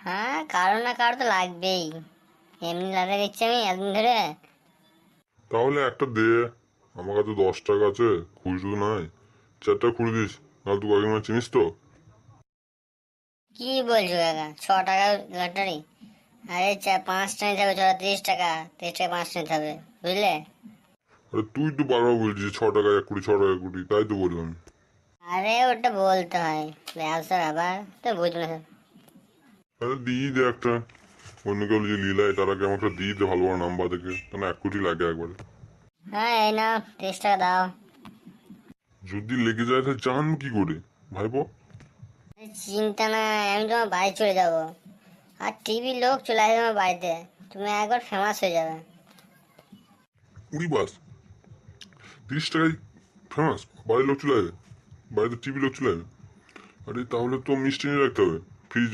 হ্যাঁ, কারো না কারো তো লাগবেই। এমনি লাটে দিচ্ছি আমি এতদিন ধরে। তাহলে একটা দে। আমার কাছে 10 টাকা আছে, খুচরো নাই। 4টা খুলে দিস, নাহলে তুই কাকিমা চিনিস তো। কি বলছো কাকা, 6 টাকা লটারি? আরে 5টা নিতে হবে, 30 টাকা। 30 টাকা 5টা নিতে হবে, বুঝলে? আরে তুই তো বারবার বলছিস 6 টাকা 1 কোটি, 6 টাকা 1 কোটি, তাই তো বললাম। আরে ওটা বলতে হয়, ব্যবসা ব্যাপার তো বুঝবে না। আরে দিয়ে দে একটা। অন্য কেউ যদি লীলায় তার আগে আমাকে দিয়ে দে, ভালো ভালো নাম্বার দেখে, কেন 1 কোটি লাগে একবারে। হ্যাঁ, এই নাও 30 টাকা দাও। যদি লেগে যায় তাহলে জানবো কি করে ভাইপো? আরে চিন্তা নাই, আমি তোমার বাড়ি চলে যাব। আর টিভির লোক চলে আসবে আমার বাড়িতে। তুমি একবার ফেমাস হয়ে যাবে। উড়ি বাস, 30 টাকায় ফেমাস? বাড়ির লোক চলে আসবে? বাড়িতে টিভি লোক চলে আসবে? আরে তাহলে তো মিষ্টি নিয়ে রাখতে হবে, ফ্রিজ।